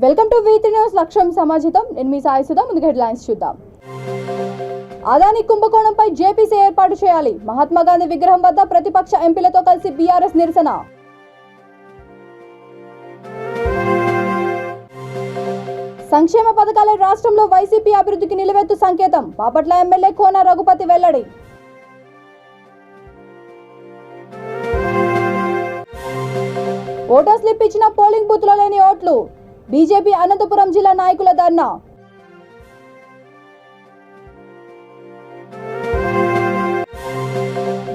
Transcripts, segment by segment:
Welcome to V3 news లక్ష్యం సమాజితం. నేను మీ సాయి సుధా. ముందుగా హెడ్లైన్స్ చూద్దాం. అదాని కుంభకోణంపై జేపీసీ ఏర్పాటు చేయాలి. మహాత్మా గాంధీ విగ్రహం వద్ద ప్రతిపక్ష ఎంపీలతో కలిసి బీఆర్ఎస్ నిరసన. సంక్షేమ పథకాల రాష్ట్రంలో వైసీపీ అభివృద్ధికి నిలువెత్తు సంకేతం. బాపట్ల ఎమ్మెల్యే కోన రఘుపతి వెల్లడి. ఓటర్ స్లిప్ ఇచ్చిన పోలింగ్ బూత్లో లేని ఓట్లు. బీజేపీ అనంతపురం జిల్లా నాయకుల ధర్నా.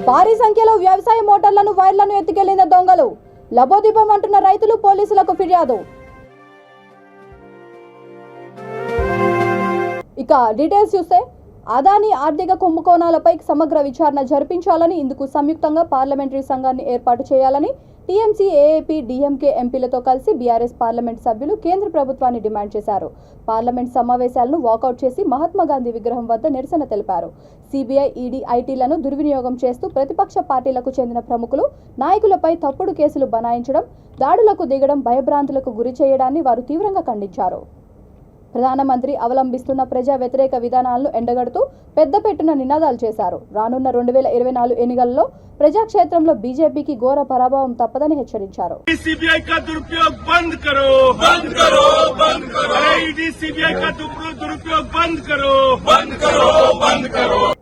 భారీ సంఖ్యలో వ్యవసాయ మోటార్లను వైర్లను ఎత్తుకెళ్లిన దొంగలు. లబోదీపం అంటున్న రైతులు పోలీసులకు ఫిర్యాదు. ఇక డీటెయిల్స్ చూస్తే, అదాని ఆర్థిక కుంభకోణాలపై సమగ్ర విచారణ జరిపించాలని, ఇందుకు సంయుక్తంగా పార్లమెంటరీ సంఘాన్ని ఏర్పాటు చేయాలని టీఎంసీ, ఏఏపీ, డీఎంకే ఎంపీలతో కలిసి బీఆర్ఎస్ పార్లమెంట్ సభ్యులు కేంద్ర ప్రభుత్వాన్ని డిమాండ్ చేశారు. పార్లమెంట్ సమావేశాలను వాకౌట్ చేసి మహాత్మా గాంధీ విగ్రహం వద్ద నిరసన తెలిపారు. సిబిఐ, ఈడీ, ఐటీలను దుర్వినియోగం చేస్తూ ప్రతిపక్ష పార్టీలకు చెందిన ప్రముఖులు, నాయకులపై తప్పుడు కేసులు బనాయించడం, దాడులకు దిగడం, భయభ్రాంతులకు గురి చేయడాన్ని వారు తీవ్రంగా ఖండించారు. ప్రధానమంత్రి అవలంబిస్తున్న ప్రజా వ్యతిరేక విధానాలను ఎండగడుతూ పెద్దపెట్టున నినాదాలు చేశారు. రానున్న 2024 ఎన్నికల్లో ప్రజాక్షేత్రంలో బీజేపీకి ఘోర పరాభవం తప్పదని హెచ్చరించారు.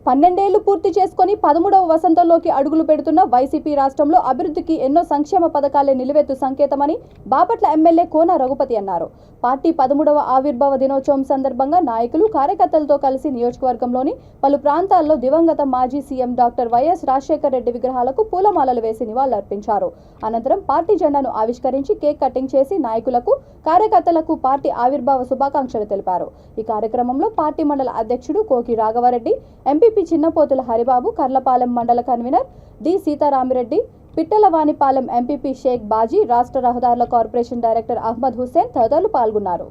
12 ఏళ్లు పూర్తి చేసుకుని 13వ వసంతంలోకి అడుగులు పెడుతున్న వైసీపీ రాష్ట్రంలో అభివృద్ధికి ఎన్నో సంక్షేమ పథకాలే నిలువెత్తు సంకేతమని బాపట్ల ఎమ్మెల్యే కోన రఘుపతి అన్నారు. పార్టీ 13వ ఆవిర్భావ దినోత్సవం సందర్భంగా నాయకులు, కార్యకర్తలతో కలిసి నియోజకవర్గంలోని పలు ప్రాంతాల్లో దివంగత మాజీ CM doctor YS Rajasekhara Reddy విగ్రహాలకు పూలమాలలు వేసి నివాళులర్పించారు. అనంతరం పార్టీ జెండాను ఆవిష్కరించి కేక్ కటింగ్ చేసి నాయకులకు, కార్యకర్తలకు పార్టీ ఆవిర్భావ శుభాకాంక్షలు తెలిపారు. ఈ కార్యక్రమంలో పార్టీ మండల అధ్యక్షుడు కోకి రాఘవరెడ్డి, ఎంపీపీ చిన్నపోతుల హరిబాబు, కర్లపాలెం మండల convener D Seetharami Reddy, Pittalavanipalem MPP Shaik Baji, రాష్ట్ర రహదారుల కార్పొరేషన్ డైరెక్టర్ అహ్మద్ హుస్సేన్ తదితరులు పాల్గొన్నారు.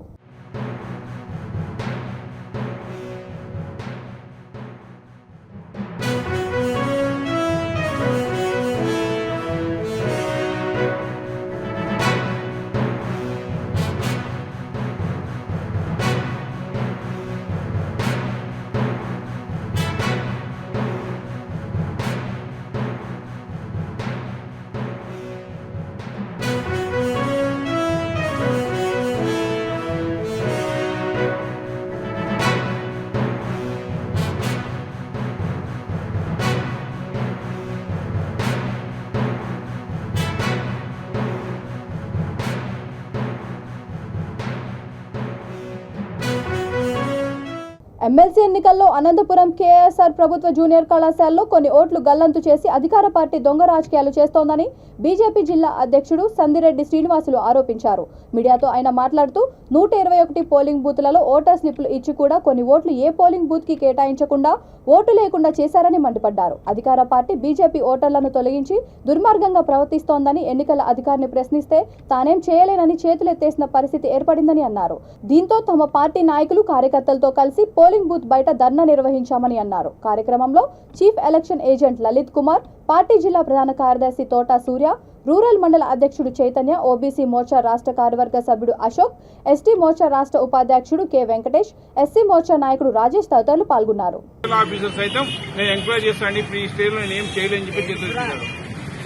ఎమ్మెల్సీ ఎన్నికల్లో అనంతపురం కేఎస్ఆర్ ప్రభుత్వ జూనియర్ కళాశాలలో కొన్ని ఓట్లు గల్లంతు చేసి అధికార పార్టీ దొంగ రాజకీయాలు చేస్తోందని బీజేపీ జిల్లా అధ్యక్షుడు సందిరెడ్డి శ్రీనివాసులు ఆరోపించారు. మీడియాతో ఆయన మాట్లాడుతూ 121 పోలింగ్ బూత్లలో ఓటర్ స్లిప్లు ఇచ్చి కూడా కొన్ని ఓట్లు ఏ పోలింగ్ బూత్ కి కేటాయించకుండా ఓటు లేకుండా చేశారని మండిపడ్డారు. అధికార పార్టీ బీజేపీ ఓటర్లను తొలగించి దుర్మార్గంగా ప్రవర్తిస్తోందని ఎన్నికల అధికారిని ప్రశ్నిస్తే తానేం చేయలేనని చేతులెత్తేసిన పరిస్థితి ఏర్పడిందని అన్నారు. దీంతో తమ పార్టీ నాయకులు, కార్యకర్తలతో కలిసి పోలింగ్ బూత్ బయట ధర్నా నిర్వహించామని అన్నారు. కార్యక్రమంలో chief election agent Lalit Kumar, party జిల్లా ప్రధాన కార్యదర్శి తోటా సూర్య, రూరల్ మండల అధ్యక్షుడు చైతన్య, ఓబీసీ మోర్చా రాష్ట్ర కార్యవర్గ సభ్యుడు అశోక్, ఎస్టీ మోర్చా రాష్ట్ర ఉపాధ్యక్షుడు కె వెంకటేష్, ఎస్సీ మోర్చా నాయకుడు రాజేష్ తదితరులు పాల్గొన్నారు.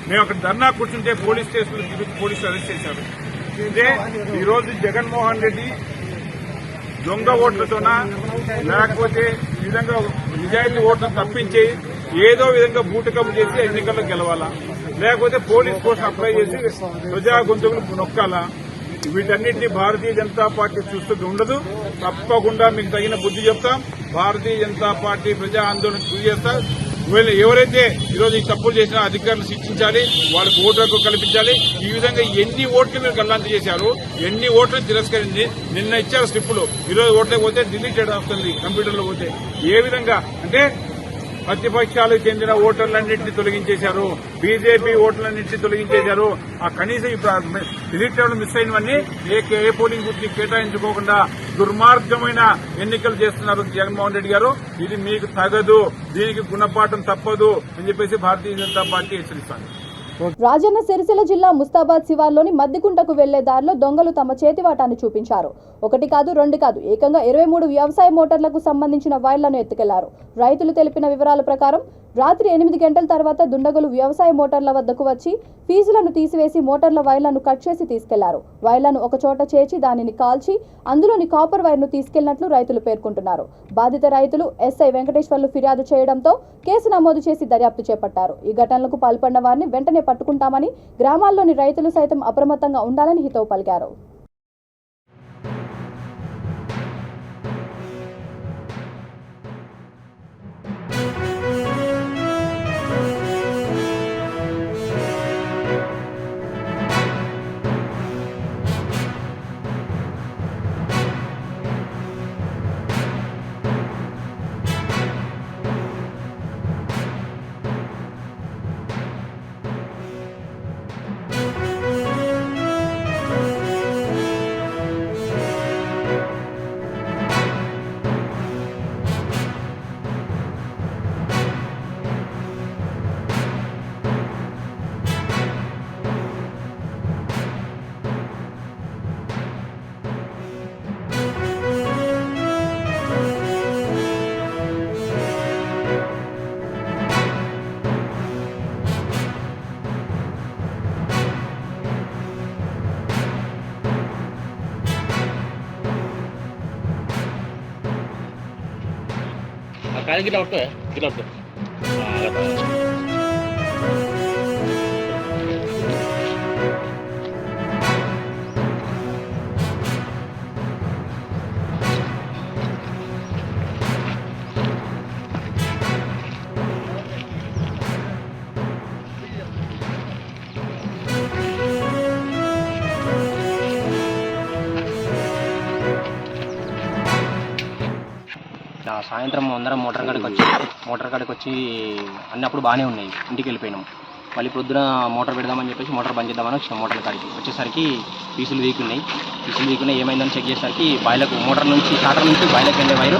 మేము అక్కడ ధర్నా కూర్చుంటే పోలీస్ స్టేషన్ పోలీసులు అరెస్ట్ చేశారు. ఇదే ఈరోజు జగన్మోహన్ రెడ్డి దొంగ ఓట్లతోన, లేకపోతే ఈ విధంగా నిజాయితీ ఓట్లను తప్పించి ఏదో విధంగా బూటకపు చేసి ఎన్నికల్లో గెలవాలా, లేకపోతే పోలీస్ కోసం అప్లై చేసి ప్రజా గొంతుకులు నొక్కాలా, వీటన్నింటినీ భారతీయ జనతా పార్టీ చూస్తూ ఉండదు. తప్పకుండా మీకు తగిన బుద్ధి చెప్తాం. భారతీయ జనతా పార్టీ ప్రజా ఆందోళన గురి చేస్తారు. వీళ్ళు ఎవరైతే ఈరోజు ఈ తప్పులు చేసినా అధికారులు శిక్షించాలి, వాళ్ళకు ఓటు హక్కు కల్పించాలి. ఈ విధంగా ఎన్ని ఓట్లు మీరు గల్లంతు చేశారు, ఎన్ని ఓట్లను తిరస్కరించి నిన్న ఇచ్చారు స్లిప్పులు, ఈరోజు ఓట్లకు పోతే డిలీట్ చేయడం వస్తుంది కంప్యూటర్లో పోతే. ఏ విధంగా అంటే ప్రతిపక్షాలకు చెందిన ఓటర్లన్నింటినీ తొలగించేశారు, బీజేపీ ఓటర్లన్నింటినీ తొలగించేశారు. ఆ కనీసం ఇప్పుడు డిలీట్ చేయడం మిస్ అయినవన్నీ ఏ పోలింగ్ బూత్ ని కేటాయించుకోకుండా దుర్మార్గమైన ఎన్నికలు చేస్తున్నారు జగన్మోహన్ రెడ్డి గారు. ఇది మీకు తగదు, దీనికి గుణపాఠం తప్పదు అని చెప్పేసి భారతీయ జనతా పార్టీ హెచ్చరిస్తారు. రాజన్న సిరిసిల్ల జిల్లా ముస్తాబాద్ శివార్లోని మద్దికుంటకు వెళ్లే దారిలో దొంగలు తమ చేతివాటాన్ని చూపించారు. ఒకటి కాదు రెండు కాదు ఏకంగా 23 వ్యవసాయ మోటార్లకు సంబంధించిన వైర్లను ఎత్తుకెళ్లారు. రైతులు తెలిపిన వివరాల ప్రకారం రాత్రి 8 గంటల తర్వాత దుండగులు వ్యవసాయ మోటార్ల వద్దకు వచ్చి ఫీజులను తీసివేసి మోటార్ల వైర్లను కట్ చేసి తీసుకెళ్లారు. వైర్లను ఒక చోట చేర్చి దానిని కాల్చి అందులోని కాపర్ వైర్ను తీసుకెళ్లినట్లు రైతులు పేర్కొంటున్నారు. బాధిత రైతులు ఎస్ఐ వెంకటేశ్వర్లు ఫిర్యాదు చేయడంతో కేసు నమోదు చేసి దర్యాప్తు చేపట్టారు. ఈ ఘటనలకు పాల్పడిన వారిని వెంటనే పట్టుకుంటామని గ్రామాల్లోని రైతులు సైతం అప్రమత్తంగా ఉండాలని హితవు పలికారు. काल किती वाटतोय किती वाटतो సాయంత్రం అందరం మోటార్ కాడికి వచ్చి అన్నప్పుడు బాగానే ఉన్నాయి. ఇంటికి వెళ్ళిపోయినాం. మళ్ళీ పొద్దున మోటార్ పెడదామని చెప్పేసి మోటార్ బంద్ చేద్దామని వచ్చినాం. మోటార్ కాడికి వచ్చేసరికి పీసులు వీకున్నాయి. ఏమైందని చెక్ చేసేసరికి బాయిలకు మోటార్ నుంచి స్టార్టర్ నుంచి బాయిలకు వెళ్ళే వైరు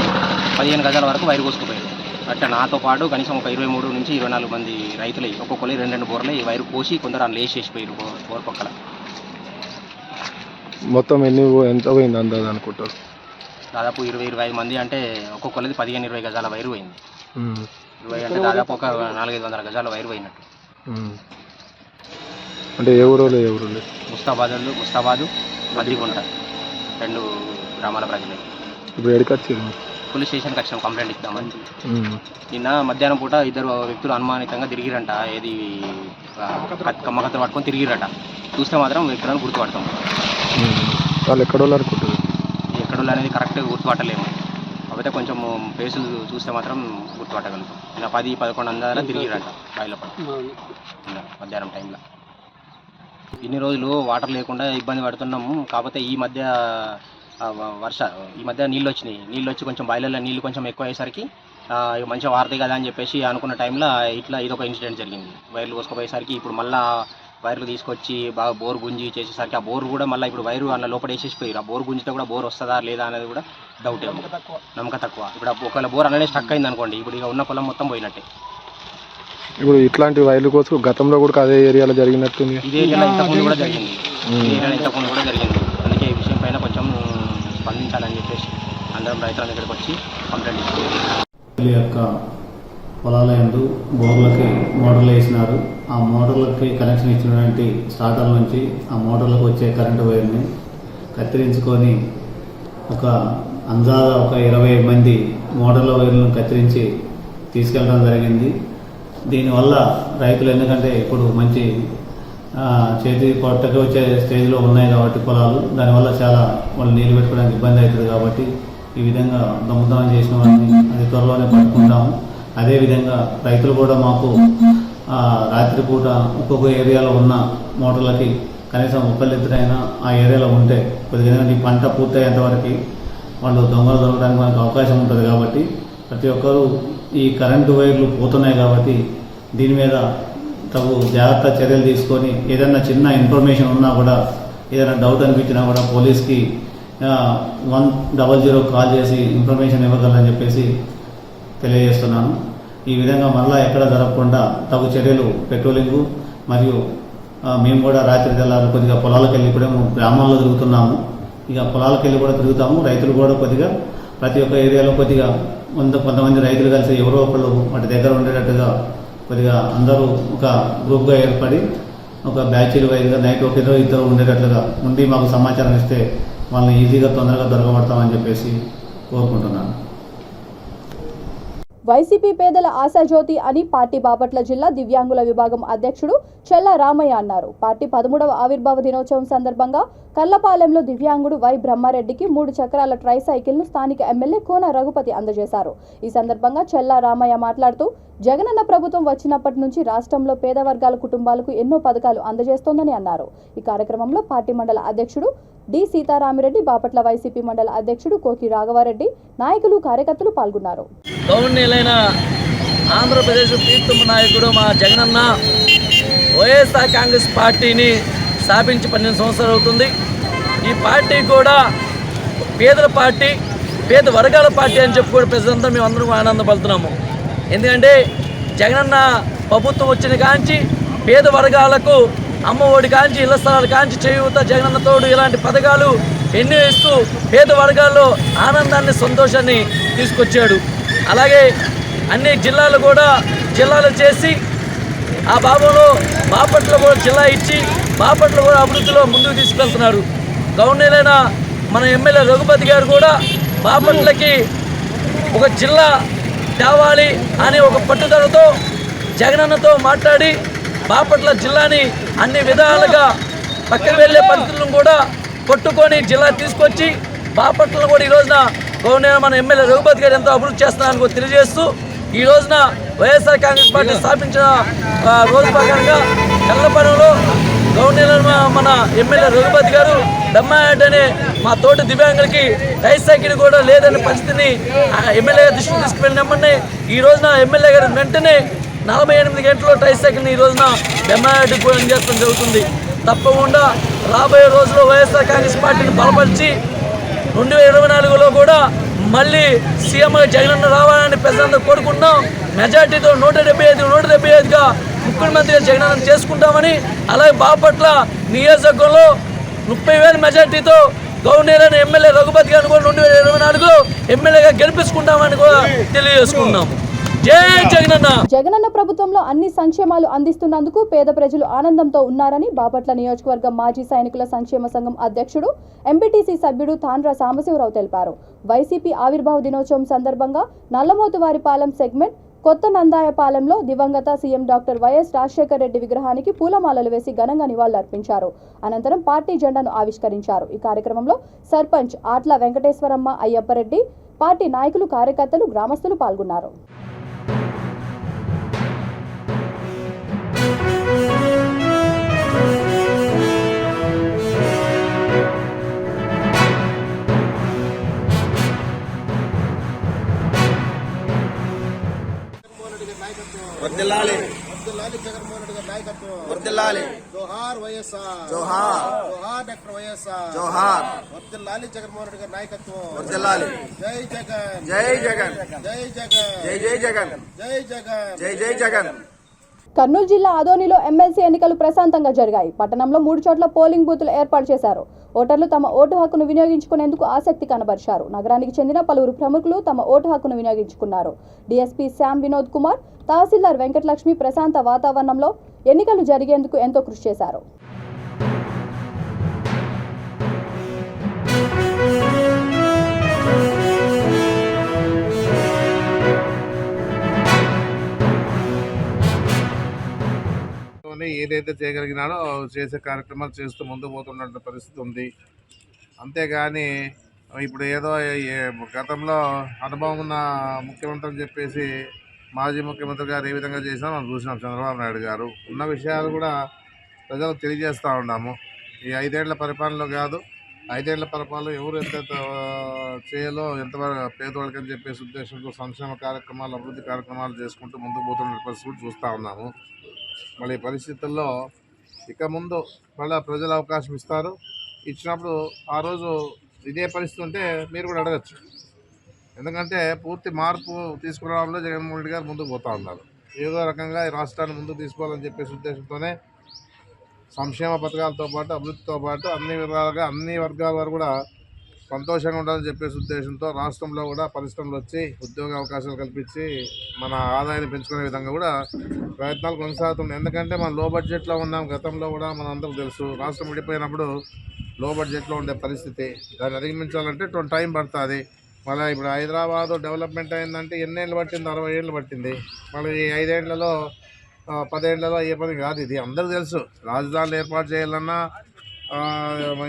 15 గజాల వరకు వైరు కోసుకుపోయారు. అట్లా నాతో పాటు కనీసం ఒక 23 నుంచి 24 మంది రైతులు ఒక్కొక్కరు 2 బోర్లు ఈ వైరు కోసి కొందరు అలా లేచేసిపోయారు బోర్ పక్కల. మొత్తం ఎంత పోయింది అందాజ అనుకుంటారు? దాదాపు 20-25 మంది అంటే ఒక్కొక్కరిది 15-20 గజాల వైరు పోయింది. 20 అంటే దాదాపు ఒక 400-500 గజాల వైరు పోయినట్టు. అంటే ఎవరు ముస్తాబాదు మద్దికుంట 2 గ్రామాల ప్రజలు. ఇప్పుడు ఎక్కడికి వచ్చారు? పోలీస్ స్టేషన్కి వచ్చాం కంప్లైంట్ ఇద్దామని. నిన్న మధ్యాహ్నం పూట 2 వ్యక్తులు అనుమానితంగా తిరిగిరంట. ఏది కమ్మకత్తలు పట్టుకొని తిరిగిరట. చూస్తే మాత్రం వ్యక్తులను గుర్తుపడతాం. వాళ్ళు ఎక్కడో అనుకుంటారు. ఎక్కడోళ్ళు అనేది కరెక్ట్గా గుర్తుపట్టలేము. కాకపోతే కొంచెం ఫేసులు చూస్తే మాత్రం గుర్తుపట్టగలుగుతాం. ఇలా 10-11 అందాల తిరిగిరంట బాయిలో పడి మధ్యాహ్నం టైంలో. ఇన్ని రోజులు వాటర్ లేకుండా ఇబ్బంది పడుతున్నాము. కాకపోతే ఈ మధ్య నీళ్ళు వచ్చినాయి. నీళ్ళు వచ్చి కొంచెం బాయిలలో నీళ్ళు కొంచెం ఎక్కువ అయ్యేసరికి మంచిగా వారతాయి కదా అని చెప్పేసి అనుకున్న టైంలో ఇట్లా ఇదొక ఇన్సిడెంట్ జరిగింది. వైర్లు కోసుకుపోయేసరికి ఇప్పుడు మళ్ళీ వైర్లు తీసుకొచ్చి బాగా బోర్ గుంజి చేసేసరికి ఆ బోర్ కూడా మళ్ళీ ఇప్పుడు వైరు అలా లోపల వేసేసిపోయారు. ఆ బోర్ గుంజితే కూడా బోర్ వస్తుందా లేదా అనేది కూడా డౌట్ ఏమో, నమ్మకం తక్కువ. ఇప్పుడు ఒకవేళ బోర్ అనేది స్టక్ అయింది అనుకోండి, ఇప్పుడు ఇక ఉన్న పొలం మొత్తం పోయినట్టే. ఇప్పుడు ఇట్లాంటి వైర్లు కోసం గతంలో కూడా అదే ఏరియాలో జరిగినట్టుంది. ఇదే ఏరియాలో ఇంతకుముందు కూడా జరిగింది. అందుకే ఈ విషయం పైన కొంచెం స్పందించాలని చెప్పేసి అందరం రైతుల దగ్గరికి వచ్చి కంప్లైంట్ ఇచ్చారు. యొక్క పొలాల యందు బోర్లకి మోటార్లు వేసినారు. ఆ మోటార్లకి కనెక్షన్ ఇచ్చినటువంటి స్టార్టర్ నుంచి ఆ మోటార్లకు వచ్చే కరెంటు వైర్ని కత్తిరించుకొని ఒక 20 మంది మోటార్ల వైర్లను కత్తిరించి తీసుకెళ్ళడం జరిగింది. దీనివల్ల రైతులు, ఎందుకంటే ఇప్పుడు మంచి చేతి పొట్టకి వచ్చే స్టేజ్లో ఉన్నాయి కాబట్టి పొలాలు, దానివల్ల చాలా వాళ్ళు నీళ్ళు పెట్టుకోవడానికి ఇబ్బంది అవుతుంది. కాబట్టి ఈ విధంగా దొంగతనం చేసిన వారిని అది త్వరలోనే పట్టుకుంటాము. అదేవిధంగా రైతులు కూడా మాకు రాత్రిపూట ఒక్కొక్క ఏరియాలో ఉన్న మోటార్లకి కనీసం ఒకళ్ళిద్దరైనా ఆ ఏరియాలో ఉంటే కొద్దిగా ఈ పంట పూర్తయ్యేంతవరకు వాళ్ళు దొంగలు దొరకడానికి మనకు అవకాశం ఉంటుంది. కాబట్టి ప్రతి ఒక్కరూ ఈ కరెంటు వైర్లు పోతున్నాయి కాబట్టి దీని మీద తగు జాగ్రత్త చర్యలు తీసుకొని ఏదైనా చిన్న ఇన్ఫర్మేషన్ ఉన్నా కూడా, ఏదైనా డౌట్ అనిపించినా కూడా పోలీస్కి 100 కాల్ చేసి ఇన్ఫర్మేషన్ ఇవ్వగలరని చెప్పేసి తెలియజేస్తున్నాను. ఈ విధంగా మళ్ళీ ఎక్కడ జరగకుండా తగు చర్యలు పెట్రోలింగు మరియు మేము కూడా రాత్రి తెల్లారు కొద్దిగా పొలాలకు వెళ్ళి కూడా గ్రామాల్లో తిరుగుతున్నాము. ఇక పొలాలకు వెళ్ళి కూడా తిరుగుతాము. రైతులు కూడా కొద్దిగా ప్రతి ఒక్క ఏరియాలో కొద్దిగా కొంతమంది రైతులు కలిసి ఎవరో ఒకళ్ళు వాటి దగ్గర ఉండేటట్టుగా కొద్దిగా అందరూ ఒక గ్రూప్గా ఏర్పడి ఒక బ్యాచీలు వైజ్గా నైట్ ఒక ఇద్దరు ఉండేటట్లుగా ఉండి మాకు సమాచారం ఇస్తే వాళ్ళని ఈజీగా తొందరగా దొరకబడతామని చెప్పేసి కోరుకుంటున్నాను. వైసీపీ పేదల ఆశాజ్యోతి అని పార్టీ బాపట్ల జిల్లా దివ్యాంగుల విభాగం అధ్యక్షుడు చెల్ల రామయ్య అన్నారు. పార్టీ 13వ ఆవిర్భావ దినోత్సవం సందర్భంగా కల్లపాలెంలో దివ్యాంగుడు వై బ్రహ్మారెడ్డికి 3 చక్రాల ట్రై సైకిల్ను స్థానిక ఎమ్మెల్యే కోన రఘుపతి అందజేశారు. ఈ సందర్భంగా చెల్ల రామయ్య మాట్లాడుతూ జగనన్న ప్రభుత్వం వచ్చినప్పటి నుంచి రాష్ట్రంలో పేద వర్గాల కుటుంబాలకు ఎన్నో పథకాలు అందజేస్తోందని అన్నారు. ఈ కార్యక్రమంలో పార్టీ మండల అధ్యక్షుడు డి సీతారామిరెడ్డి, బాపట్ల వైసీపీ మండల అధ్యక్షుడు కోకి రాఘవారెడ్డి, నాయకులు కార్యకర్తలు పాల్గొన్నారు. గవర్నీలైన ఆంధ్రప్రదేశ్ ప్రీతమ నాయకుడు మా జగనన్న వైఎస్ఆర్ కాంగ్రెస్ పార్టీని స్థాపించి 12 సంవత్సరాలు అవుతుంది. ఈ పార్టీ కూడా పేదల పార్టీ, పేద వర్గాల పార్టీ అని చెప్పుకోవడం ప్రజలంతా మేము అందరం ఆనందపడుతున్నాము. ఎందుకంటే జగనన్న ప్రభుత్వం వచ్చిన కాంచి పేద వర్గాలకు అమ్మ ఒడి కాంచి, ఇళ్ల స్థలాల కాంచి, చేయూత, జగనన్న తోడు ఇలాంటి పథకాలు ఎన్నో ఇస్తూ పేద వర్గాల్లో ఆనందాన్ని, సంతోషాన్ని తీసుకొచ్చాడు. అలాగే అన్ని జిల్లాలు కూడా జిల్లాలు చేసి ఆ భాగంలో బాపట్ల కూడా జిల్లా ఇచ్చి బాపట్ల కూడా అభివృద్ధిలో ముందుకు తీసుకెళ్తున్నారు. గవర్నీలైన మన ఎమ్మెల్యే రఘుపతి గారు కూడా బాపట్లకి ఒక జిల్లా తేవాలి అని ఒక పట్టుదలతో జగనన్నతో మాట్లాడి బాపట్ల జిల్లాని అన్ని విధాలుగా పక్కన వెళ్ళే పరిస్థితులను కూడా కొట్టుకొని జిల్లా తీసుకొచ్చి బాపట్లను కూడా ఈ రోజున గవర్నర్ మన ఎమ్మెల్యే రఘుపతి గారు ఎంతో అభివృద్ధి చేస్తున్నారని తెలియజేస్తూ ఈ రోజున వైఎస్ఆర్ కాంగ్రెస్ పార్టీ స్థాపించిన రోజు ప్రకారంగా కల్లపనంలో గవర్నర్ మన ఎమ్మెల్యే రఘుపతి గారు బ్రహ్మారెడ్డి అనే మా తోటి దివ్యాంగులకి రైస్ సైకిల్ కూడా లేదనే పరిస్థితిని ఎమ్మెల్యే దృష్టికి తీసుకువెళ్ళినమ్మని ఈ రోజున ఎమ్మెల్యే గారు వెంటనే 48 గంటల్లో ట్రై సైకిల్ని ఈ రోజున బ్రహ్మారెడ్డికి కూడా అందజేయడం జరుగుతుంది. తప్పకుండా రాబోయే రోజుల్లో వైఎస్ఆర్ కాంగ్రెస్ పార్టీని బలపరిచి 2024లో కూడా మళ్ళీ సీఎంగా జగనన్న రావాలని ప్రజలందరూ కోరుకుంటున్నాం. మెజార్టీతో 175గా ముఖ్యమంత్రిగా జగనన్న చేసుకుంటామని, అలాగే బాపట్ల నియోజకవర్గంలో 30,000 మెజార్టీతో గవర్నర్ అయిన ఎమ్మెల్యే రఘుపతి గారిని కూడా 2024లో ఎమ్మెల్యేగా గెలిపించుకుంటామని కూడా తెలియజేసుకున్నాం. జగనన్న ప్రభుత్వంలో అన్ని సంక్షేమాలు అందిస్తున్నందుకు పేద ప్రజలు ఆనందంతో ఉన్నారని బాపట్ల నియోజకవర్గం మాజీ సైనికుల సంక్షేమ సంఘం అధ్యక్షుడు ఎంపీటీసీ సభ్యుడు తాండ్ర సాంబశివరావు తెలిపారు. వైసీపీ ఆవిర్భావ దినోత్సవం సందర్భంగా నల్లమోతువారిపాలెం సెగ్మెంట్ కొత్త నందాయపాలెంలో దివంగత CM doctor YS Rajasekhara Reddy విగ్రహానికి పూలమాలలు వేసి ఘనంగా నివాళులర్పించారు. అనంతరం పార్టీ జెండాను ఆవిష్కరించారు. ఈ కార్యక్రమంలో సర్పంచ్ ఆట్ల వెంకటేశ్వరమ్మ అయ్యప్పరెడ్డి, పార్టీ నాయకులు, కార్యకర్తలు, గ్రామస్తులు పాల్గొన్నారు. వర్ధిల్లాలి జగన్మోహన్ రెడ్డి గారి నాయకత్వం. వర్ధిల్లాలి. జోహార్ వైఎస్ఆర్. జోహార్. జోహార్ డాక్టర్ వైఎస్ఆర్. జోహార్. వర్ధిల్లాలి జగన్మోహన్ రెడ్డి గారి నాయకత్వం. వర్ధిల్లాలి. జై జగన్. జై జగన్. జై జగన్. జై జై జగన్. జై జగన్. జై జై జగన్. కర్నూలు జిల్లా ఆదోనిలో ఎమ్మెల్సీ ఎన్నికలు ప్రశాంతంగా జరిగాయి. పట్టణంలో 3 చోట్ల పోలింగ్ బూతులు ఏర్పాటు చేశారు. ఓటర్లు తమ ఓటు హక్కును వినియోగించుకునేందుకు ఆసక్తి కనబరిచారు. నగరానికి చెందిన పలువురు ప్రముఖులు తమ ఓటు హక్కును వినియోగించుకున్నారు. డీఎస్పీ శ్యామ్ వినోద్ కుమార్, తహసీల్దార్ వెంకటలక్ష్మి ప్రశాంత వాతావరణంలో ఎన్నికలు జరిగేందుకు ఎంతో కృషి చేశారు. ఏదైతే చేయగలిగినాడో చేసే కార్యక్రమాలు చేస్తూ ముందుకు పోతున్న పరిస్థితి ఉంది. అంతేగాని ఇప్పుడు ఏదో గతంలో అనుభవం ఉన్న ముఖ్యమంత్రి అని చెప్పేసి మాజీ ముఖ్యమంత్రి గారు ఏ విధంగా చేసినా మనం చూసినాం. చంద్రబాబు నాయుడు గారు ఉన్న విషయాలు కూడా ప్రజలకు తెలియజేస్తూ ఉన్నాము. ఈ 5 ఏళ్ల పరిపాలనలో కాదు, 5 ఏళ్ల పరిపాలన ఎవరు ఎంత చేయాలో, ఎంతవరకు పేదవాళ్ళకి అని చెప్పేసి ఉద్దేశంతో సంక్షేమ కార్యక్రమాలు, అభివృద్ధి కార్యక్రమాలు చేసుకుంటూ ముందుకు పోతున్న పరిస్థితి చూస్తూ ఉన్నాము. మళ్ళీ పరిస్థితుల్లో ఇక ముందు మళ్ళీ ప్రజలు అవకాశం ఇస్తారు. ఇచ్చినప్పుడు ఆ రోజు ఇదే పరిస్థితి ఉంటే మీరు కూడా అడగచ్చు. ఎందుకంటే పూర్తి మార్పు తీసుకురావడంలో జగన్మోహన్ రెడ్డి గారు ముందుకు పోతూ ఉన్నారు. ఏదో రకంగా ఈ రాష్ట్రాన్ని ముందుకు తీసుకోవాలని చెప్పేసి ఉద్దేశంతోనే సంక్షేమ పథకాలతో పాటు అభివృద్ధితో పాటు అన్ని విధాలుగా అన్ని వర్గాల వారు కూడా సంతోషంగా ఉండాలని చెప్పేసి ఉద్దేశంతో రాష్ట్రంలో కూడా పరిశ్రమలు వచ్చి ఉద్యోగ అవకాశాలు కల్పించి మన ఆదాయాన్ని పెంచుకునే విధంగా కూడా ప్రయత్నాలు కొనసాగుతున్నాయి. ఎందుకంటే మనం లో బడ్జెట్లో ఉన్నాం. గతంలో కూడా మన అందరికీ తెలుసు, రాష్ట్రం విడిపోయినప్పుడు లో బడ్జెట్లో ఉండే పరిస్థితి. దాన్ని అధిగమించాలంటే టైం పడుతుంది. మళ్ళీ ఇప్పుడు హైదరాబాద్ డెవలప్మెంట్ అయిందంటే ఎన్నేళ్ళు పట్టింది? 60 ఏళ్ళు పట్టింది. మళ్ళీ ఈ 5 ఏళ్లలో 10 ఏళ్లలో అయ్యే పని కాదు. ఇది అందరికీ తెలుసు. రాజధానులు ఏర్పాటు చేయాలన్నా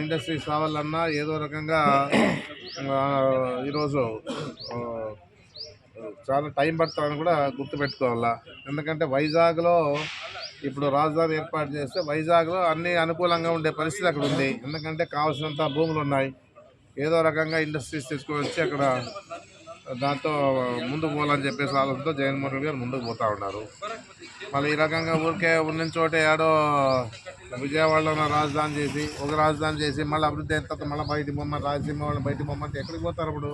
ఇండస్ట్రీస్ రావాలన్నా ఏదో రకంగా ఈరోజు చాలా టైం పడుతుందని కూడా గుర్తుపెట్టుకోవాలా. ఎందుకంటే వైజాగ్లో ఇప్పుడు రాజధాని ఏర్పాటు చేస్తే వైజాగ్లో అన్ని అనుకూలంగా ఉండే పరిస్థితి అక్కడ ఉంది. ఎందుకంటే కావాల్సినంత భూములు ఉన్నాయి. ఏదో రకంగా ఇండస్ట్రీస్ తీసుకొని వచ్చి అక్కడ దాంతో ముందుకు పోవాలని చెప్పేసి ఆలోచనతో జగన్మోహన్ రెడ్డి గారు ముందుకు పోతూ ఉన్నారు. మళ్ళీ ఈ రకంగా ఊరికే ఉన్న చోటే ఏడో విజయవాడలో రాజధాని చేసి మళ్ళీ అభివృద్ధి అయిన తర్వాత మళ్ళీ బయటికి బొమ్మ రాయలసీమ వాళ్ళని బయటికి బొమ్మంటే ఎక్కడికి పోతారు అప్పుడు?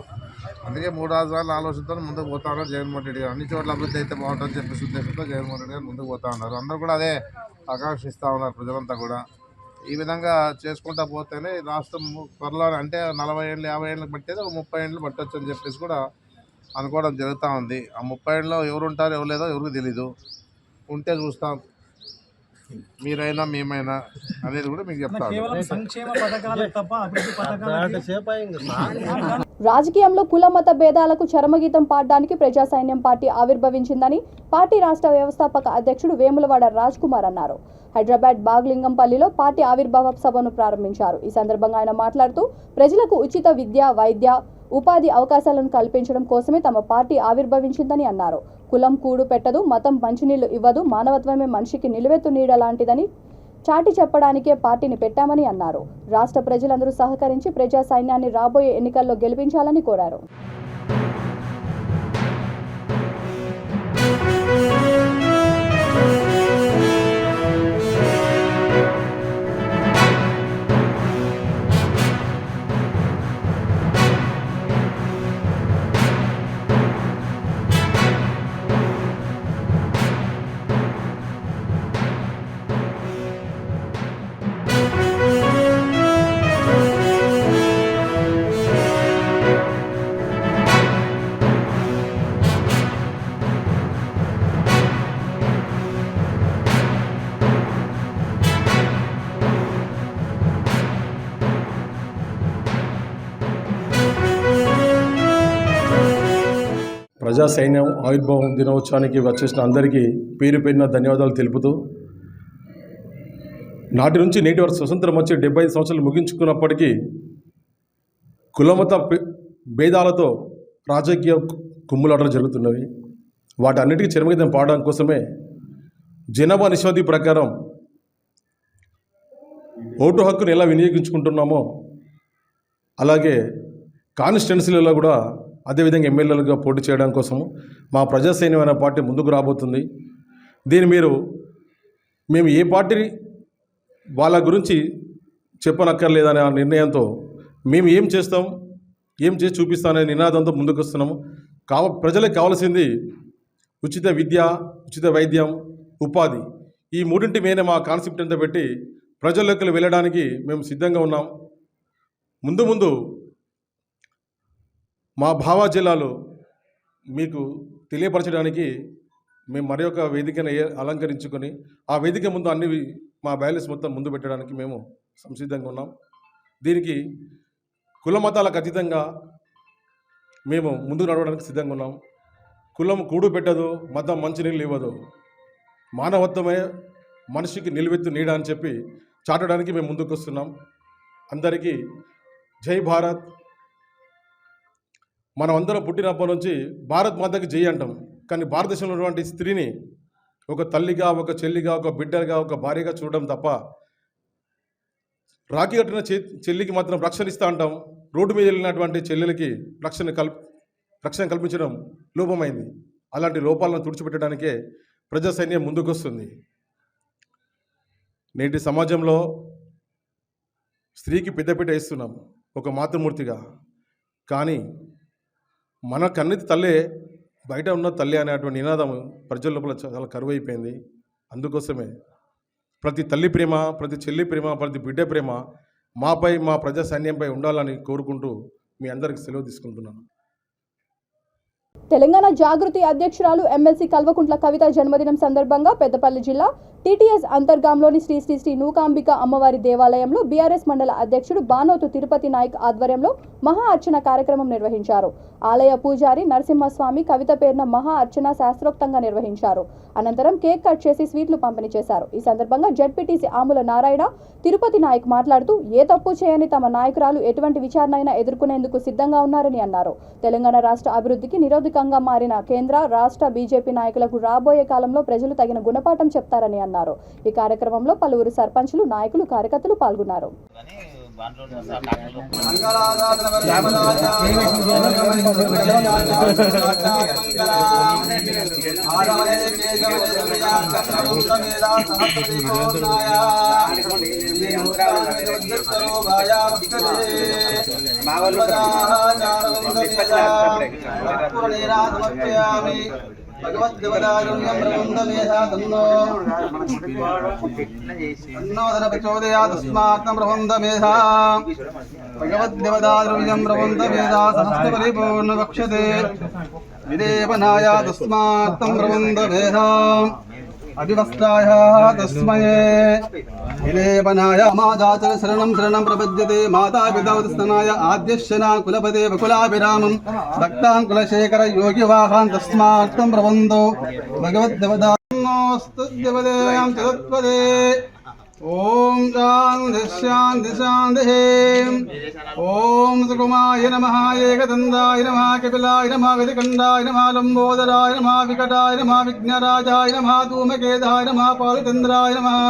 అందుకే 3 రాజధానుల ఆలోచనతో ముందుకు పోతా ఉన్నారు జగన్మోహన్ రెడ్డి గారు. అన్ని చోట్ల అభివృద్ధి అయితే బాగుంటుందని చెప్పేసి ఉద్దేశంతో జగన్మోహన్ రెడ్డి గారు ముందుకు పోతా ఉన్నారు. అందరూ కూడా అదే ఆకాంక్షిస్తూ ఉన్నారు ప్రజలంతా కూడా. ఈ విధంగా చేసుకుంటా పోతేనే రాష్ట్రం త్వరలో అంటే 40 ఏళ్ళు 50 ఏళ్ళకి పట్టేది ఒక 30 ఏళ్ళు పట్టొచ్చు అని చెప్పేసి కూడా అనుకోవడం జరుగుతూ ఉంది. ఆ 30 ఏళ్ళలో ఎవరు ఉంటారో ఎవరు లేదో ఎవరికి తెలీదు. ఉంటే చూస్తాం, మీరైనా మేమైనా అనేది కూడా మీకు చెప్తాను. రాజకీయంలో కుల మత భేదాలకు చరమగీతం పాడడానికి ప్రజా సైన్యం పార్టీ ఆవిర్భవించిందని పార్టీ రాష్ట్ర వ్యవస్థాపక అధ్యక్షుడు వేములవాడ రాజ్ కుమార్ అన్నారు. హైదరాబాద్ బాగ్లింగంపల్లిలో పార్టీ ఆవిర్భావ సభను ప్రారంభించారు. ఈ సందర్భంగా ఆయన మాట్లాడుతూ ప్రజలకు ఉచిత విద్య, వైద్య, ఉపాధి అవకాశాలను కల్పించడం కోసమే తమ పార్టీ ఆవిర్భవించిందని అన్నారు. కులం కూడు పెట్టదు, మతం మంచినీళ్లు ఇవ్వదు, మానవత్వమే మనిషికి నిలువెత్తు నీడ లాంటిదని చాటి చెప్పడానికే పార్టీని పెట్టామని అన్నారు. రాష్ట్ర ప్రజలందరూ సహకరించి ప్రజా సైన్యాన్ని రాబోయే ఎన్నికల్లో గెలిపించాలని కోరారు. ప్రజా సైన్యం ఆవిర్భావం దినోత్సవానికి వచ్చేసిన అందరికీ పేరు పేరున ధన్యవాదాలు తెలుపుతూ, నాటి నుంచి నేటి వరకు స్వతంత్రం వచ్చి 75 సంవత్సరాలు ముగించుకున్నప్పటికీ కులమత భేదాలతో రాజకీయ కుమ్ములాటలు జరుగుతున్నవి. వాటన్నిటికీ చరమగీతం పాడడం కోసమే జనాభా నిష్పత్తి ప్రకారం ఓటు హక్కును ఎలా వినియోగించుకుంటున్నామో అలాగే కాన్స్టిట్యున్సీలలో కూడా అదేవిధంగా ఎమ్మెల్యేలుగా పోటీ చేయడం కోసము మా ప్రజా సైన్యం అనే పార్టీ ముందుకు రాబోతుంది. దీన్ని మేము ఏ పార్టీని వాళ్ళ గురించి చెప్పనక్కర్లేదనే ఆ నిర్ణయంతో మేము ఏం చేస్తాం, ఏం చేసి చూపిస్తామనే నినాదంతో ముందుకు వస్తున్నాము. ప్రజలకు కావాల్సింది ఉచిత విద్య, ఉచిత వైద్యం, ఉపాధి. ఈ మూడింటి మీద మా కాన్సెప్ట్ అంతా పెట్టి ప్రజల్లోకి వెళ్ళడానికి మేము సిద్ధంగా ఉన్నాం. ముందు మా భావజలాలు మీకు తెలియపరచడానికి మేము మరి ఒక వేదికను అలంకరించుకొని ఆ వేదిక ముందు అన్ని మా బ్యాలెన్స్ మొత్తం ముందు పెట్టడానికి మేము సంసిద్ధంగా ఉన్నాం. దీనికి కుల మతాలకు అతీతంగా మేము ముందు నడవడానికి సిద్ధంగా ఉన్నాం. కులం కూడు పెట్టదు, మతం మంచినీళ్ళు ఇవ్వదు, మానవత్వమే మనిషికి నిలువెత్తు నీడ అని చెప్పి చాటడానికి మేము ముందుకు వస్తున్నాం. అందరికీ జై భారత్. మనం అందరం పుట్టినప్పటి నుంచి భారత్ మాతకి జై అంటాం. కానీ భారతదేశంలో ఉన్నటువంటి స్త్రీని ఒక తల్లిగా, ఒక చెల్లిగా, ఒక బిడ్డగా, ఒక భార్యగా చూడడం తప్ప రాఖీ కట్టిన చెల్లికి మాత్రం రక్షణ ఇస్తూ అంటాం. రోడ్డు మీద వెళ్ళినటువంటి చెల్లెలకి రక్షణ కల్పించడం లోపమైంది. అలాంటి లోపాలను తుడిచిపెట్టడానికే ప్రజా సైన్యం ముందుకొస్తుంది. నేటి సమాజంలో స్త్రీకి పెద్దపీట ఇస్తున్నాం ఒక మాతృమూర్తిగా. కానీ మన కన్నెత్తి తల్లే బయట ఉన్న తల్లి అనేటువంటి నినాదం ప్రజల లోపల చాలా కరువైపోయింది. అందుకోసమే ప్రతి తల్లి ప్రేమ, ప్రతి చెల్లి ప్రేమ, ప్రతి బిడ్డ ప్రేమ మాపై, మా ప్రజా సైన్యంపై ఉండాలని కోరుకుంటూ మీ అందరికి సెలవు తీసుకుంటున్నాను. తెలంగాణ జాగృతి అధ్యక్షురాలు ఎమ్మెల్సీ కల్వకుంట్ల కవిత జన్మదినం సందర్భంగా పెద్దపల్లి జిల్లా టీటీఎస్ అంతర్గాంలోని శ్రీ శ్రీ శ్రీ నూకాంబిక అమ్మవారి దేవాలయంలో బీఆర్ఎస్ మండల అధ్యక్షుడు బానోతు తిరుపతి నాయక్ ఆధ్వర్యంలో మహా అర్చన కార్యక్రమం నిర్వహించారు. ఆలయ పూజారి నరసింహస్వామి కవిత పేరున మహా అర్చన శాస్త్రోక్తంగా నిర్వహించారు. అనంతరం కేక్ కట్ చేసి స్వీట్లు పంపిణీ చేశారు. ఈ సందర్భంగా జడ్పీటీసీ ఆముల నారాయణ తిరుపతి నాయక్ మాట్లాడుతూ ఏ తప్పు చేయని తమ నాయకురాలు ఎటువంటి విచారణ అయినా ఎదుర్కొనేందుకు సిద్ధంగా ఉన్నారని అన్నారు. తెలంగాణ రాష్ట్ర అభివృద్ధికి నిరోధకంగా మారిన కేంద్ర రాష్ట్ర బీజేపీ నాయకులకు రాబోయే కాలంలో ప్రజలు తగిన గుణపాఠం చెప్తారని అన్నారు. ఈ కార్యక్రమంలో పలువురు సర్పంచులు, నాయకులు, కార్యకర్తలు పాల్గొన్నారు. భగవద్దేవదారుణ్యం ప్రబంధమేధా తన్నోదర ప్రచోదయాతస్మాత్తం ప్రబంధమేధా భగవద్దేవదారుణ్యం ప్రబంధమేధా సహస్రపరిపూర్ణ వక్షతే విదేవనాయ తస్మాత్తం ప్రబంధమేధా అభివస్త్రాయ తస్మై విలేపనాయ మాదాచర శరణం శరణం ప్రపద్యతే మాతా పితాస్తనాయ ఆద్యశనా కులపదే కులాభిరామం భక్తాన్ కులశేఖర యోగి వాహాన్ తస్మాత్తం ప్రబంధో భగవద్దేవదానోస్తు దేవదేయం చతుత్పదే ఓం శాంతి శాంతి శాంతి ఓం సుకుమాయ నమః ఏకదందాయ నమః కపిలాయ నమః విధికండాయ నమః లంబోదరాయ నమః వికటాయ నమః విఘ్నరాజాయ నమః ధూమకేతాయ నమః పాలుచంద్రాయ నమః.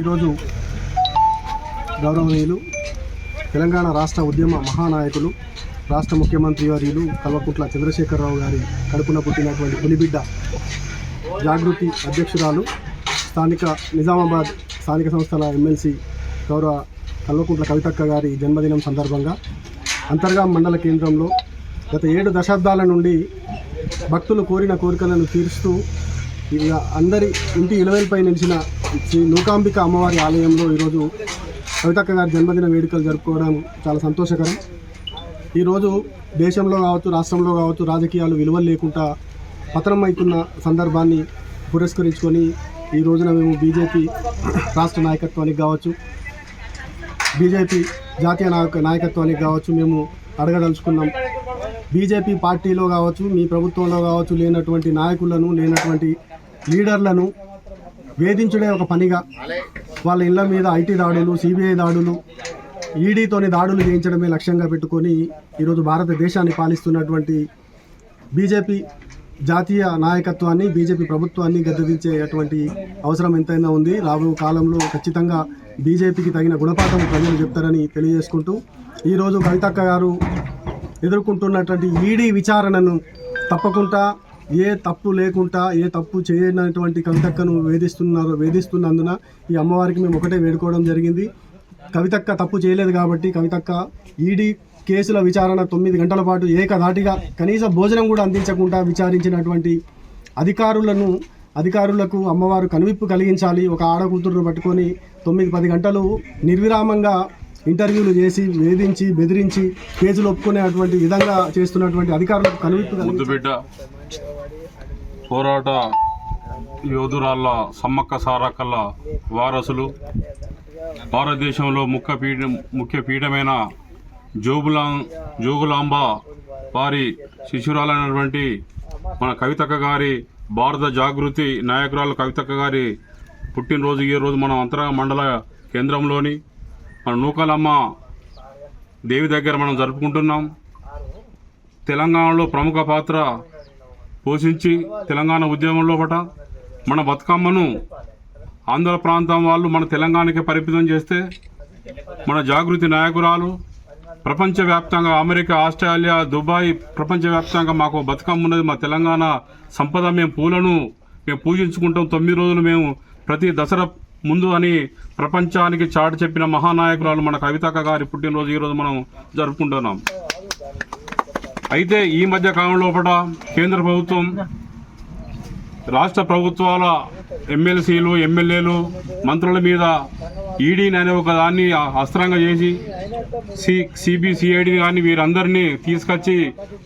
ఈరోజు గౌరవనీయులు తెలంగాణ రాష్ట్ర ఉద్యమ మహానాయకులు, రాష్ట్ర ముఖ్యమంత్రి వర్యులు కల్వకుంట్ల చంద్రశేఖరరావు గారి కడుపున పుట్టినటువంటి పులిబిడ్డ జాగృతి అధ్యక్షురాలు, స్థానిక నిజామాబాద్ స్థానిక సంస్థల ఎమ్మెల్సీ గౌరవ కల్వకుంట్ల కవితక్క గారి జన్మదినం సందర్భంగా అంతర్గాం మండల కేంద్రంలో గత 7 దశాబ్దాల నుండి భక్తులు కోరిన కోరికలను తీరుస్తూ ఇక అందరి ఇంటి ఇలవేల్పై నిలిచిన శ్రీ నూకాంబిక అమ్మవారి ఆలయంలో ఈరోజు కవితక్క గారి జన్మదిన వేడుకలు జరుపుకోవడం చాలా సంతోషకరం. ఈరోజు దేశంలో కావచ్చు, రాష్ట్రంలో కావచ్చు, రాజకీయాలు విలువలు లేకుండా పతనం అవుతున్న సందర్భాన్ని పురస్కరించుకొని ఈ రోజున మేము బీజేపీ రాష్ట్ర నాయకత్వానికి కావచ్చు, బీజేపీ జాతీయ నాయకత్వానికి కావచ్చు మేము అడగదలుచుకున్నాం. బీజేపీ పార్టీలో కావచ్చు, మీ ప్రభుత్వంలో కావచ్చు లేనటువంటి నాయకులను, లేనటువంటి లీడర్లను వేధించడే ఒక పనిగా వాళ్ళ ఇళ్ల మీద ఐటీ దాడులు, సిబిఐ దాడులు, ఈడీతోని దాడులు చేయించడమే లక్ష్యంగా పెట్టుకొని ఈరోజు భారతదేశాన్ని పాలిస్తున్నటువంటి బీజేపీ జాతీయ నాయకత్వాన్ని, బీజేపీ ప్రభుత్వాన్ని గద్దెదించేటువంటి అవసరం ఎంతైనా ఉంది. రాబో కాలంలో ఖచ్చితంగా బీజేపీకి తగిన గుణపాఠం ప్రజలు చెప్తారని తెలియజేసుకుంటూ ఈరోజు కవితక్క గారు ఎదుర్కొంటున్నటువంటి ఈడీ విచారణను తప్పకుండా ఏ తప్పు లేకుండా, ఏ తప్పు చేయనటువంటి కవితక్కను వేధిస్తున్నందున ఈ అమ్మవారికి మేము ఒకటే వేడుకోవడం జరిగింది. కవితక్క తప్పు చేయలేదు కాబట్టి కవితక్క ఈడీ కేసుల విచారణ 9 గంటల పాటు ఏకధాటిగా కనీస భోజనం కూడా అందించకుండా విచారించినటువంటి అధికారులకు అమ్మవారు కనువిప్పు కలిగించాలి. ఒక ఆడకూతురును పట్టుకొని 9-10 గంటలు నిర్విరామంగా ఇంటర్వ్యూలు చేసి వేధించి బెదిరించి కేసులు ఒప్పుకునేటువంటి విధంగా చేస్తున్నటువంటి అధికారులకు కనువిప్పు ముద్దుబిడ్డ పోరాట యోధురాళ్ళ సమ్మక్క సారక్కల వారసులు భారతదేశంలో ముఖ్య పీఠమైన జోగులాంబ వారి శిశురాలైనటువంటి మన కవితక్క గారి భారత జాగృతి నాయకురాలు కవితక్క గారి పుట్టినరోజు ఈ రోజు మనం అంతరంగ మండల కేంద్రంలోని మన నూకలమ్మ దేవి దగ్గర మనం జరుపుకుంటున్నాం. తెలంగాణలో ప్రముఖ పాత్ర పోషించి తెలంగాణ ఉద్యమంలో మన బతుకమ్మను ఆంధ్ర ప్రాంతం వాళ్ళు మన తెలంగాణకి పరిమితం చేస్తే మన జాగృతి నాయకురాలు ప్రపంచవ్యాప్తంగా అమెరికా, ఆస్ట్రేలియా, దుబాయ్ ప్రపంచవ్యాప్తంగా మాకు బతుకమ్మ ఉన్నది. మా తెలంగాణ సంపద మేము పూజించుకుంటాం. 9 రోజులు మేము ప్రతి దసరా ముందు అని ప్రపంచానికి చాటి చెప్పిన మహానాయకురాలు మన కవితక్క గారి పుట్టినరోజు ఈరోజు మనం జరుపుకుంటున్నాం. అయితే ఈ మధ్య కాలంలో కేంద్ర ప్రభుత్వం రాష్ట్ర ప్రభుత్వాల ఎమ్మెల్సీలు, ఎమ్మెల్యేలు, మంత్రుల మీద ఈడీని అనే ఒక దాన్ని అస్త్రంగా చేసి సిబిసిఐడిని కానీ వీరందరినీ తీసుకొచ్చి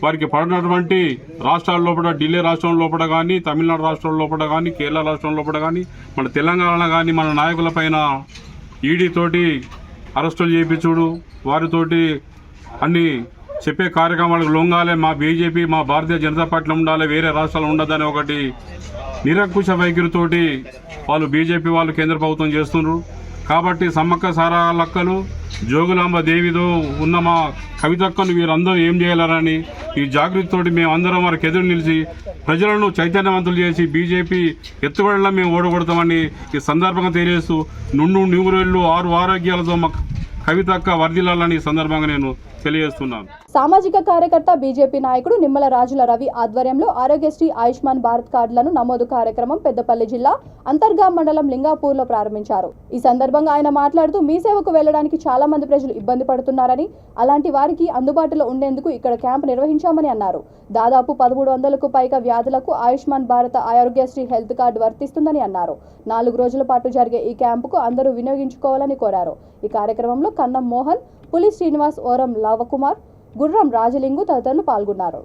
వారికి పడినటువంటి రాష్ట్రాల లోపల, ఢిల్లీ రాష్ట్రం లోపల కానీ, తమిళనాడు రాష్ట్రం లోపల కానీ, కేరళ రాష్ట్రం లోపల కానీ, మన తెలంగాణ కానీ మన నాయకుల పైన ఈడీ తోటి అరెస్టులు చేయించుడు, వారితోటి అన్ని చెప్పే కార్యక్రమాలకు లొంగాలే, మా బీజేపీ మా భారతీయ జనతా పార్టీలో ఉండాలి, వేరే రాష్ట్రాలు ఉండదని ఒకటి నిరంకుశ వైఖరితోటి వాళ్ళు బీజేపీ వాళ్ళు కేంద్ర ప్రభుత్వం చేస్తున్నారు. కాబట్టి సమ్మక్క సారలక్కలు జోగులాంబ దేవితో ఉన్న మా కవితక్కను వీరందరూ ఏం చేయాలని ఈ జాగృతితోటి మేమందరం వారికి ఎదురు నిలిచి ప్రజలను చైతన్యవంతులు చేసి బీజేపీ ఎత్తుబడిలో మేము ఓడగొడతామని ఈ సందర్భంగా తెలియజేస్తూ నూరేళ్ళు 6 ఆరోగ్యాలతో మా కవితక్క వర్ధిల్లాలని ఈ సందర్భంగా నేను తెలియజేస్తున్నాను. సామాజిక కార్యకర్త బీజేపీ నాయకుడు నిమ్మల రాజుల రవి ఆధ్వర్యంలో ఆరోగ్యశ్రీ ఆయుష్మాన్ భారత్ కార్డులను నమోదు కార్యక్రమం పెద్దపల్లి జిల్లా అంతర్గాం మండలం లింగాపూర్లో ప్రారంభించారు. ఈ సందర్భంగా ఆయన మాట్లాడుతూ మీ సేవకు వెళ్లడానికి చాలా మంది ప్రజలు ఇబ్బంది పడుతున్నారని, అలాంటి వారికి అందుబాటులో ఉండేందుకు ఇక్కడ క్యాంప్ నిర్వహించామని అన్నారు. దాదాపు 1300కు పైగా వ్యాధులకు ఆయుష్మాన్ భారత్ ఆరోగ్యశ్రీ హెల్త్ కార్డు వర్తిస్తుందని అన్నారు. 4 రోజుల పాటు జరిగే ఈ క్యాంపుకు అందరూ వినియోగించుకోవాలని కోరారు. ఈ కార్యక్రమంలో కన్నం మోహన్, పులి శ్రీనివాస్, ఓరం లవకుమార్, గుర్రం రాజలింగు తదితరులు పాల్గొన్నారు.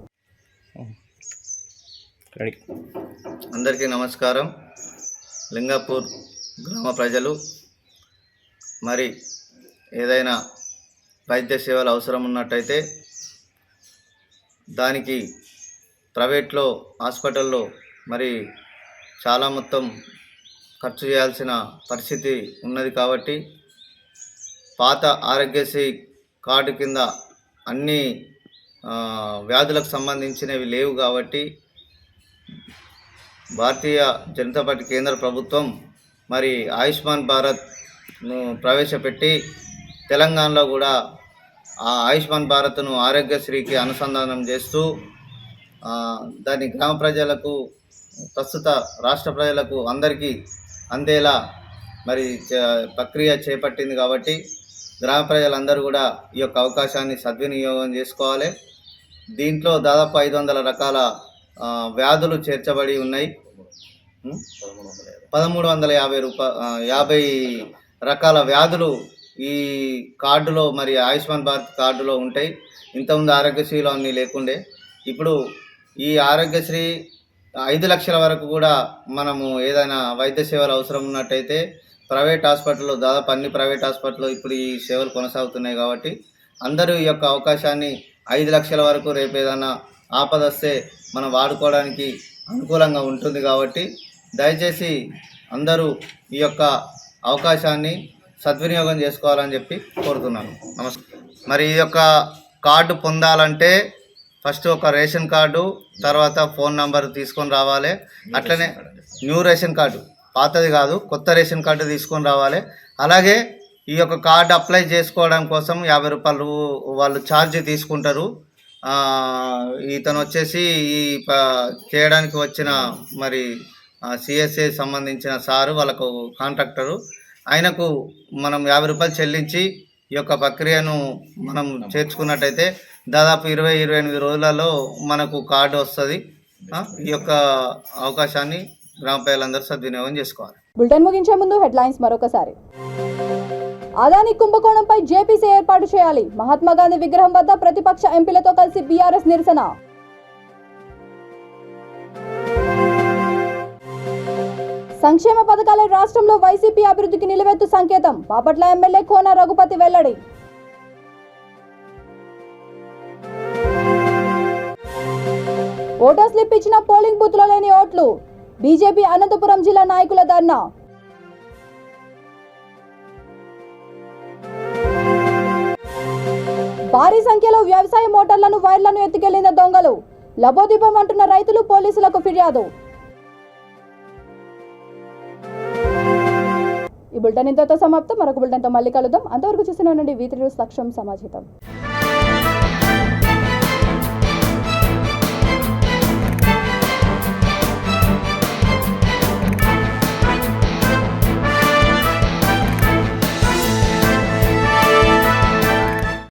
అందరికీ నమస్కారం. లింగాపూర్ గ్రామ ప్రజలు మరి ఏదైనా వైద్య సేవలు అవసరం ఉన్నట్టయితే దానికి ప్రైవేట్లో హాస్పిటల్లో మరి చాలా మొత్తం ఖర్చు చేయాల్సిన పరిస్థితి ఉన్నది. కాబట్టి పాత ఆరోగ్యశ్రీ కార్డు కింద అన్ని వ్యాధులకు సంబంధించినవి లేవు. కాబట్టి భారతీయ జనతా పార్టీ కేంద్ర ప్రభుత్వం మరి ఆయుష్మాన్ భారత్ను ప్రవేశపెట్టి తెలంగాణలో కూడా ఆ ఆయుష్మాన్ భారత్ను ఆరోగ్యశ్రీకి అనుసంధానం చేస్తూ దాని గ్రామ ప్రజలకు, ప్రస్తుత రాష్ట్ర ప్రజలకు అందరికీ అందేలా మరి ప్రక్రియ చేపట్టింది. కాబట్టి గ్రామ ప్రజలందరూ కూడా ఈ యొక్క అవకాశాన్ని సద్వినియోగం చేసుకోవాలి. దీంట్లో దాదాపు 500 రకాల వ్యాధులు చేర్చబడి ఉన్నాయి. 1350 రకాల వ్యాధులు ఈ కార్డులో మరి ఆయుష్మాన్ భారత్ కార్డులో ఉంటాయి. ఇంతకుముందు ఆరోగ్యశ్రీలో అన్నీ లేకుండే. ఇప్పుడు ఈ ఆరోగ్యశ్రీ 5 లక్షల వరకు కూడా మనము ఏదైనా వైద్య సేవలు అవసరం ఉన్నట్టయితే ప్రైవేట్ హాస్పిటల్లో, దాదాపు అన్ని ప్రైవేట్ హాస్పిటల్లో ఇప్పుడు ఈ సేవలు కొనసాగుతున్నాయి. కాబట్టి అందరూ ఈ యొక్క అవకాశాన్ని 5 లక్షల వరకు రేపు ఏదైనా ఆపద వస్తే మనం వాడుకోవడానికి అనుకూలంగా ఉంటుంది. కాబట్టి దయచేసి అందరూ ఈ యొక్క అవకాశాన్ని సద్వినియోగం చేసుకోవాలని చెప్పి కోరుతున్నాను. నమస్కారం. మరి ఈ యొక్క కార్డు పొందాలంటే ఫస్ట్ ఒక రేషన్ కార్డు, తర్వాత ఫోన్ నంబర్ తీసుకొని రావాలి. అట్లనే న్యూ రేషన్ కార్డు, పాతది కాదు, కొత్త రేషన్ కార్డు తీసుకొని రావాలి. అలాగే ఈ యొక్క కార్డు అప్లై చేసుకోవడం కోసం 50 రూపాయలు వాళ్ళు ఛార్జ్ తీసుకుంటారు. ఇతను వచ్చేసి ఈ చేయడానికి వచ్చిన మరి సిఎస్ఏ సంబంధించిన సారు, వాళ్ళకు కాంట్రాక్టరు, ఆయనకు మనం 50 రూపాయలు చెల్లించి ఈ యొక్క ప్రక్రియను మనం చేర్చుకున్నట్టయితే దాదాపు 20-28 రోజులలో మనకు కార్డు వస్తుంది. ఈ యొక్క అవకాశాన్ని గ్రామ ప్రజలందరూ సద్వినియోగం చేసుకోవాలి. బులెటిన్ ముగించే ముందు హెడ్లైన్స్ మరొకసారి. అదాని కుంభకోణంపై జేపీసీ ఏర్పాటు చేయాలి. మహాత్మా గాంధీ విగ్రహం వద్ద ప్రతిపక్ష ఎంపీలతో కలిసి బీఆర్ఎస్ నిరసన. సంక్షేమ పథకాలే రాష్ట్రంలో వైసీపీ అభివృద్ధికి నిలువెత్తు సంకేతం. బాపట్ల ఎమ్మెల్యే కోన రఘుపతి వెల్లడి. ఓటర్ స్లిప్ ఇచ్చిన పోలింగ్ బూత్ లో లేని ఓట్లు. బీజేపీ అనంతపురం జిల్లా నాయకుల ధర్నా. భారీ సంఖ్యలో వ్యవసాయ మోటార్లను వైర్లను ఎత్తుకెళ్లిన దొంగలు. లబోదిబం అంటున్న రైతులు, పోలీసులకు ఫిర్యాదు. ఈ బులెటిన్ ఇంతతో సమాప్తం. మరొక బులెటిన్తో మళ్ళీ కలుద్దాం. అంతవరకు చూస్తూనే ఉండండి V3 న్యూస్, లక్ష్యం సమాజితం.